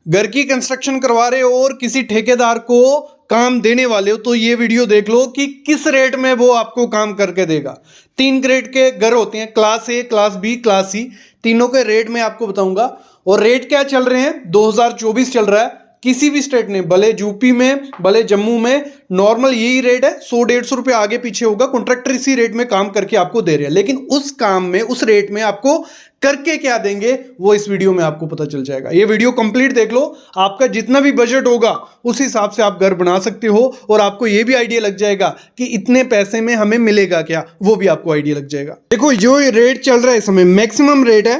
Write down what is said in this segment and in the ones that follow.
घर की कंस्ट्रक्शन करवा रहे हो और किसी ठेकेदार को काम देने वाले हो तो ये वीडियो देख लो कि किस रेट में वो आपको काम करके देगा। 3 ग्रेड के घर होते हैं, class A, class B, class C, तीनों के रेट मैं आपको बताऊंगा। और रेट क्या चल रहे हैं, 2024 चल रहा है। किसी भी स्टेट ने, भले यूपी में भले जम्मू में, नॉर्मल यही रेट है। 100-150 रुपये आगे पीछे होगा। कॉन्ट्रैक्टर इसी रेट में काम करके आपको दे रहे हैं, लेकिन उस काम में, उस रेट में आपको करके क्या देंगे वो इस वीडियो में आपको पता चल जाएगा। ये वीडियो कंप्लीट देख लो। आपका जितना भी बजट होगा उस हिसाब से आप घर बना सकते हो और आपको ये भी आइडिया लग जाएगा कि इतने पैसे में हमें मिलेगा क्या, वो भी आपको आइडिया लग जाएगा। देखो जो रेट चल रहा है इस समय, मैक्सिमम रेट है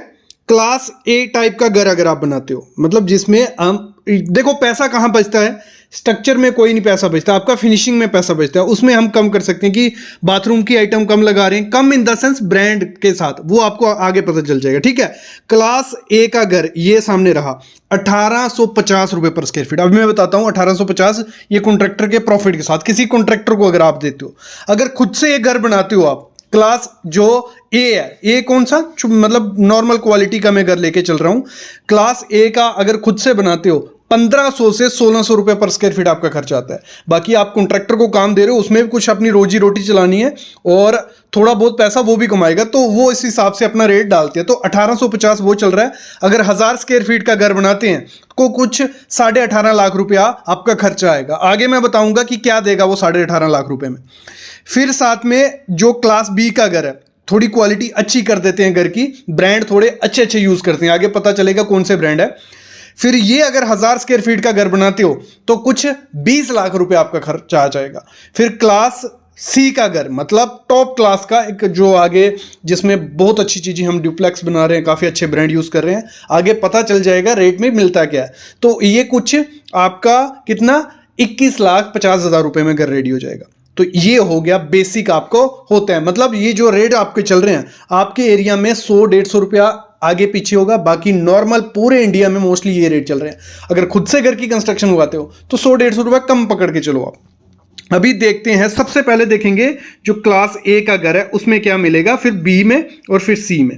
क्लास ए टाइप का घर अगर आप बनाते हो, मतलब जिसमें हम देखो पैसा कहाँ बचता है, स्ट्रक्चर में कोई नहीं पैसा बचता, आपका फिनिशिंग में पैसा बचता है। उसमें हम कम कर सकते हैं कि बाथरूम की आइटम कम लगा रहे हैं, कम इन द सेंस ब्रांड के साथ, वो आपको आगे पता चल जाएगा। ठीक है, क्लास ए का घर ये सामने रहा 1850 रुपये पर स्क्वायर फीट। अभी मैं बताता हूँ 1850 ये कॉन्ट्रैक्टर के प्रॉफिट के साथ। किसी कॉन्ट्रैक्टर को अगर आप देते हो, अगर खुद से ये घर बनाते हो आप, क्लास जो ए है, ए कौन सा, मतलब नॉर्मल क्वालिटी का मैं घर लेके चल रहा हूं, क्लास ए का अगर खुद से बनाते हो 1500 से 1600 रुपए पर स्क्वायर फीट आपका खर्च आता है। बाकी आप कॉन्ट्रैक्टर को काम दे रहे हो, उसमें भी कुछ अपनी रोजी रोटी चलानी है और थोड़ा बहुत पैसा वो भी कमाएगा, तो वो इस हिसाब से अपना रेट डालते हैं। तो 1850 वो चल रहा है। अगर 1000 स्क्वायर फीट का घर बनाते हैं तो कुछ 18.5 लाख रुपया आपका खर्चा आएगा। आगे मैं बताऊंगा कि क्या देगा वो 18.5 लाख रुपए में। फिर साथ में जो क्लास बी का घर है, थोड़ी क्वालिटी अच्छी कर देते हैं घर की, ब्रांड थोड़े अच्छे अच्छे यूज करते हैं, आगे पता चलेगा कौन से ब्रांड है। फिर ये अगर 1000 स्क्वायर फीट का घर बनाते हो तो कुछ 20 लाख रुपए आपका खर्चा आ जाएगा। फिर क्लास सी का घर, मतलब टॉप क्लास का एक, जो आगे जिसमें बहुत अच्छी चीजें, हम ड्यूप्लेक्स बना रहे हैं, काफी अच्छे ब्रांड यूज कर रहे हैं, आगे पता चल जाएगा रेट में मिलता क्या है। तो ये कुछ आपका कितना 21,50,000 रुपए में घर रेडी हो जाएगा। तो ये हो गया बेसिक आपको होता है, मतलब ये जो रेट आपके चल रहे हैं आपके एरिया में 100-150 रुपया आगे पीछे होगा, बाकी नॉर्मल पूरे इंडिया में मोस्टली ये रेट चल रहे हैं। अगर खुद से घर की कंस्ट्रक्शन उगाते हो तो 100-150 रुपया कम पकड़ के चलो आप। अभी देखते हैं, सबसे पहले देखेंगे जो क्लास ए का घर है उसमें क्या मिलेगा, फिर बी में और फिर सी में।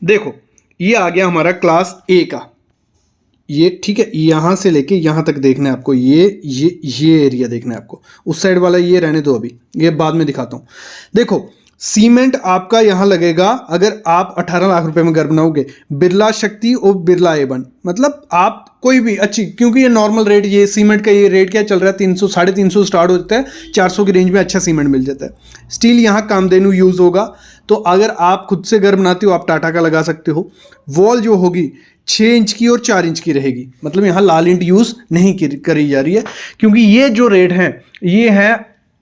देखो ये आ गया हमारा क्लास ए का, ये ठीक है, यहां से लेके यहां तक देखना है आपको, ये एरिया देखना है आपको। उस साइड वाला ये रहने दो, अभी ये बाद में दिखाता हूं। देखो सीमेंट आपका यहां लगेगा, अगर आप 18 लाख रुपए में घर बनाओगे, बिरला शक्ति और बिरला A1, मतलब आप कोई भी अच्छी, क्योंकि ये नॉर्मल रेट, ये सीमेंट का ये रेट क्या चल रहा है, 300 350 स्टार्ट होता है, 400 की रेंज में अच्छा सीमेंट मिल जाता है। स्टील यहाँ कामधेनु यूज होगा। तो अगर आप खुद से घर बनाते हो आप टाटा का लगा सकते हो। वॉल जो होगी 6 इंच की और 4 इंच की रहेगी, मतलब यहाँ लाल ईंट यूज नहीं करी जा रही है, क्योंकि ये जो रेट है ये है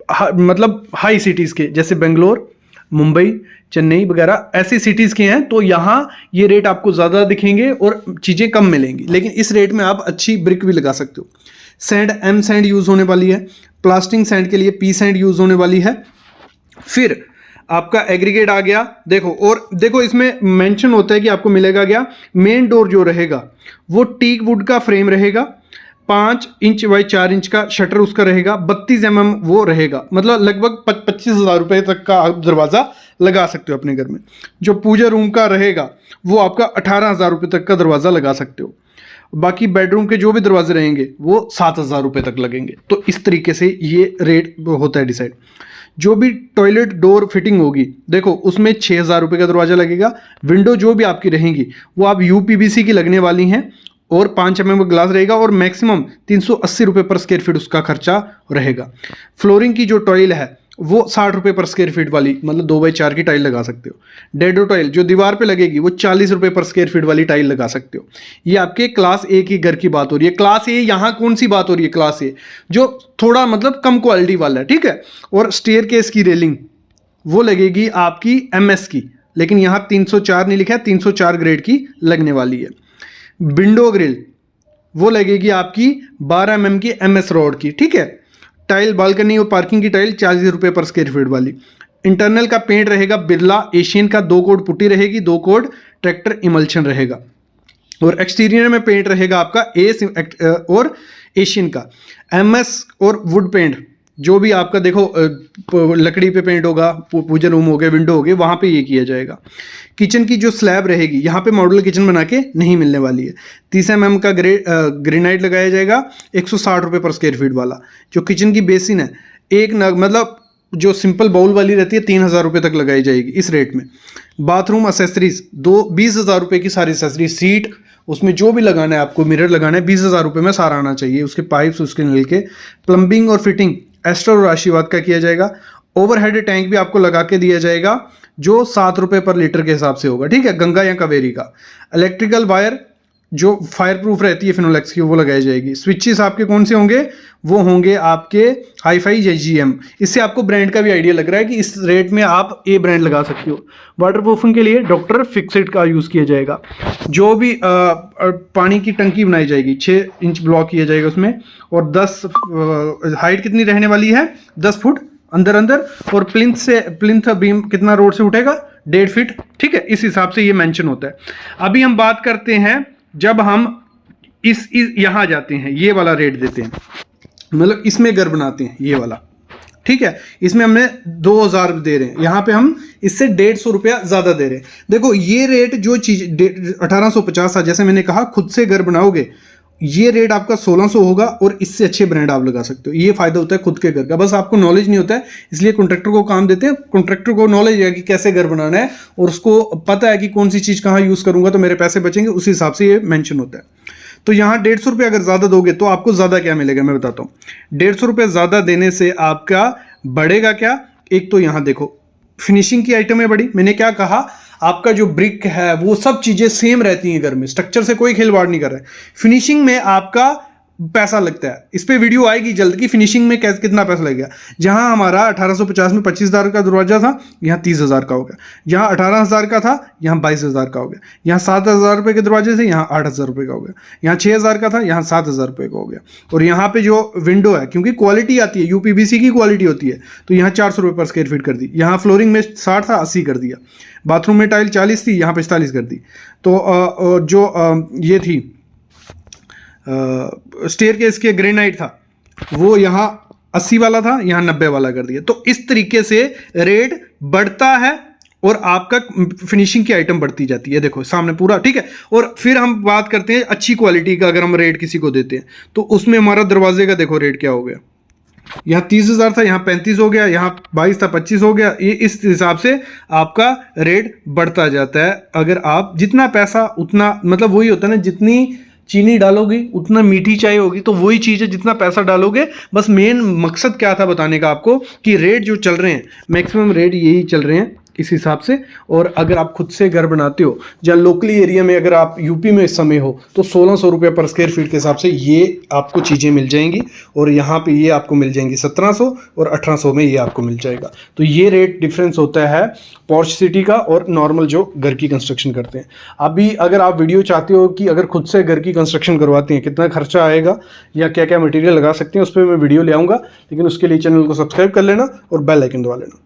मतलब हाई सिटीज के, जैसे बेंगलोर, मुंबई, चेन्नई वगैरह ऐसी सिटीज के हैं, तो यहाँ ये रेट आपको ज़्यादा दिखेंगे और चीज़ें कम मिलेंगी। लेकिन इस रेट में आप अच्छी ब्रिक भी लगा सकते हो। सैंड एम सैंड यूज़ होने वाली है, प्लास्टिंग सैंड के लिए पी सैंड यूज़ होने वाली है। फिर आपका एग्रीगेट आ गया। देखो, और देखो इसमें मेंशन होता है कि आपको मिलेगा क्या, मेन डोर जो रहेगा वो टीक वुड का फ्रेम रहेगा, 5 इंच बाई 4 इंच का शटर उसका रहेगा, 32 mm वो रहेगा, मतलब लगभग 25,000 रुपये तक का आप दरवाज़ा लगा सकते हो अपने घर में। जो पूजा रूम का रहेगा वो आपका 18,000 रुपये तक का दरवाज़ा लगा सकते हो। बाकी बेडरूम के जो भी दरवाजे रहेंगे वो 7,000 रुपये तक लगेंगे। तो इस तरीके से ये रेट होता है डिसाइड। जो भी टॉयलेट डोर फिटिंग होगी, देखो उसमें 6,000 रुपये का दरवाज़ा लगेगा। विंडो जो भी आपकी रहेंगी वो आप UPVC की लगने वाली हैं और 5 mm का ग्लास रहेगा और मैक्सिमम 380 रुपये पर स्क्वायर फीट उसका खर्चा रहेगा। फ्लोरिंग की जो टाइल है वो 60 रुपये पर स्क्वायर फीट वाली, मतलब 2x4 की टाइल लगा सकते हो। डेडो टाइल जो दीवार पे लगेगी वो 40 रुपये पर स्क्वायर फीट वाली टाइल लगा सकते हो। ये आपके क्लास ए की घर की बात हो रही है। क्लास ए यहाँ कौन सी बात हो रही है, क्लास ए जो थोड़ा मतलब कम क्वालिटी वाला है, ठीक है। और स्टेयर केस की रेलिंग वो लगेगी आपकी MS की, लेकिन यहाँ 304 नहीं लिखा है, 304 ग्रेड की लगने वाली है। विंडो ग्रिल वो लगेगी आपकी 12 mm की MS रॉड की, ठीक है। टाइल बालकनी और पार्किंग की टाइल 40 रुपये पर स्क्वायर फीट वाली। इंटरनल का पेंट रहेगा बिरला एशियन का, 2 कोड पुट्टी रहेगी, 2 कोड ट्रैक्टर इमल्शन रहेगा। और एक्सटीरियर में पेंट रहेगा आपका और एशियन का। MS और वुड पेंट जो भी आपका देखो लकड़ी पे पेंट होगा, पूजा रूम हो गए, विंडो हो गए, वहाँ पे ये किया जाएगा। किचन की जो स्लैब रहेगी, यहाँ पे मॉड्यूलर किचन बना के नहीं मिलने वाली है। 30 mm का ग्रेनाइट लगाया जाएगा 160 रुपये पर स्क्वायर फीट वाला। जो किचन की बेसिन है, एक नग मतलब जो सिंपल बाउल वाली रहती है 3000 रुपये तक लगाई जाएगी इस रेट में। बाथरूम एसेसरीज 20,000 रुपये की सारी एसेसरीज, सीट, उसमें जो भी लगाना है आपको, मिरर लगाना है, 20,000 रुपये में सारा आना चाहिए। उसके पाइप्स, उसके नल के, प्लम्बिंग और फिटिंग एस्टर और आशीर्वाद का किया जाएगा। ओवरहेड टैंक भी आपको लगा के दिया जाएगा जो 7 रुपये पर लीटर के हिसाब से होगा, ठीक है, गंगा या कावेरी का। इलेक्ट्रिकल वायर जो फायर प्रूफ रहती है फिनोलेक्स की, वो लगाई जाएगी। स्विचेस आपके कौन से होंगे? वो होंगे आपके हाईफाई या GM। इससे आपको ब्रांड का भी आइडिया लग रहा है कि इस रेट में आप ए ब्रांड लगा सकते हो। वाटर प्रूफिंग के लिए डॉक्टर फिक्सेड का यूज़ किया जाएगा। जो भी पानी की टंकी बनाई जाएगी 6 इंच ब्लॉक किया जाएगा उसमें, और 10 हाइट कितनी रहने वाली है? 10 फुट अंदर अंदर। और प्लिंथ बीम कितना रोड से उठेगा? 1.5 फीट, ठीक है, इस हिसाब से ये मेंशन होता है। अभी हम बात करते हैं जब हम इस यहां जाते हैं, ये वाला रेट देते हैं, मतलब इसमें घर बनाते हैं ये वाला, ठीक है, इसमें हमने 2000 दे रहे हैं, यहां पे हम इससे 150 रुपया ज्यादा दे रहे हैं। देखो ये रेट जो चीज 1850 था, जैसे मैंने कहा खुद से घर बनाओगे ये रेट आपका 1600 होगा, और इससे अच्छे ब्रांड आप लगा सकते हो। ये फायदा होता है खुद के घर का, बस आपको नॉलेज नहीं होता है, इसलिए कॉन्ट्रैक्टर को काम देते हैं। कॉन्ट्रैक्टर को नॉलेज है कि कैसे घर बनाना है, और उसको पता है कि कौन सी चीज़ कहाँ यूज़ करूंगा तो मेरे पैसे बचेंगे, उस हिसाब से ये मेंशन होता है। तो यहाँ 150 रुपये अगर ज़्यादा दोगे तो आपको ज़्यादा क्या मिलेगा मैं बताता हूँ। 150 रुपये ज़्यादा देने से आपका बढ़ेगा क्या? एक तो यहाँ देखो फिनिशिंग की आइटम है बड़ी, मैंने क्या कहा, आपका जो ब्रिक है वो सब चीज़ें सेम रहती हैं घर में, स्ट्रक्चर से कोई खिलवाड़ नहीं कर रहा है। फिनिशिंग में आपका पैसा लगता है, इस पे वीडियो आएगी जल्द की फिनिशिंग में कैसे कितना पैसा लगेगा। जहां हमारा 1850 में 25,000 का दरवाजा था, यहाँ 30,000 का हो गया। जहां 18,000 का था, यहाँ 22,000 का हो गया। यहाँ 7,000 रुपये के दरवाजे से यहाँ 8,000 रुपये का हो गया। यहाँ 6,000 का था, यहाँ 7,000 रुपये का हो गया। और यहाँ पे जो विंडो है, क्योंकि क्वालिटी आती है, UPVC की क्वालिटी होती है, तो यहाँ 400 रुपये पर स्क्वायर फीट कर दी। यहाँ फ्लोरिंग में 60 था, 80 कर दिया। बाथरूम में टाइल 40 थी, यहाँ 45 कर दी। तो जो ये थी स्टेयरकेस के ग्रेनाइट था, वो यहाँ 80 वाला था, यहाँ 90 वाला कर दिया। तो इस तरीके से रेट बढ़ता है और आपका फिनिशिंग की आइटम बढ़ती जाती है। देखो सामने पूरा, ठीक है। और फिर हम बात करते हैं अच्छी क्वालिटी का, अगर हम रेट किसी को देते हैं तो उसमें हमारा दरवाजे का देखो रेट क्या हो गया। यहाँ 30,000 था, यहाँ 35 हो गया, यहाँ 22 था, 25 हो गया। ये इस हिसाब से आपका रेट बढ़ता जाता है। अगर आप जितना पैसा उतना, मतलब वही होता है ना, जितनी चीनी डालोगी उतना मीठी चाय होगी, तो वही चीज़ है, जितना पैसा डालोगे। बस मेन मकसद क्या था बताने का आपको, कि रेट जो चल रहे हैं मैक्सिमम रेट यही चल रहे हैं इस हिसाब से। और अगर आप खुद से घर बनाते हो या लोकली एरिया में, अगर आप यूपी में इस समय हो, तो 1600 रुपये पर स्क्वायर फीट के हिसाब से ये आपको चीज़ें मिल जाएंगी। और यहाँ पे ये आपको मिल जाएंगी 1700 और 1800 में ये आपको मिल जाएगा। तो ये रेट डिफरेंस होता है पॉश सिटी का और नॉर्मल जो घर की कंस्ट्रक्शन करते हैं। अभी अगर आप वीडियो चाहते हो कि अगर खुद से घर की कंस्ट्रक्शन करवाते हैं कितना खर्चा आएगा या क्या क्या मटेरियल लगा सकते हैं, उस पर मैं वीडियो ले आऊँगा। लेकिन उसके लिए चैनल को सब्सक्राइब कर लेना और बेल आइकन दबा लेना।